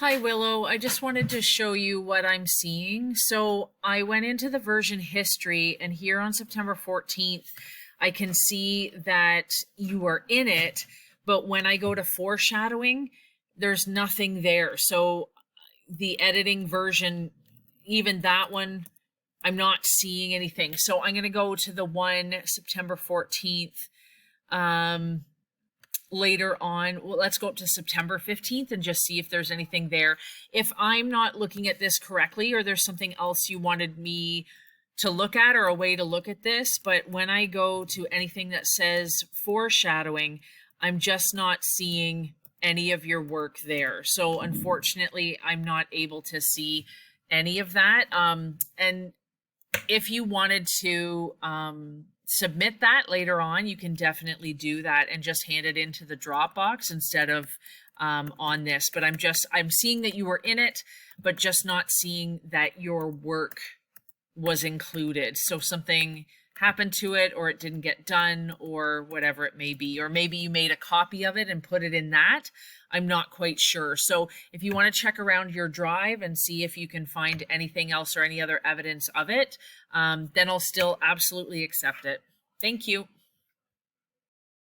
Hi, Willow. I just wanted to show you what I'm seeing. So I went into the version history, and here on September 14th, I can see that you are in it, but when I go to foreshadowing, there's nothing there. So the editing version, even that one, I'm not seeing anything. So I'm going to go to the one September 14th. Um, Later on. Well, let's go up to September 15th and just see if there's anything there. If I'm not looking at this correctly, or there's something else you wanted me to look at, or a way to look at this, but when I go to anything that says foreshadowing, I'm just not seeing any of your work there. So unfortunately, I'm not able to see any of that. And if you wanted to submit that later on, you can definitely do that and just hand it into the Dropbox instead of on this. But I'm seeing that you were in it, but just not seeing that your work was included. So something happened to it, or it didn't get done, or whatever it may be. Or maybe you made a copy of it and put it in that. I'm not quite sure. So if you want to check around your drive and see if you can find anything else or any other evidence of it, then I'll still absolutely accept it. Thank you.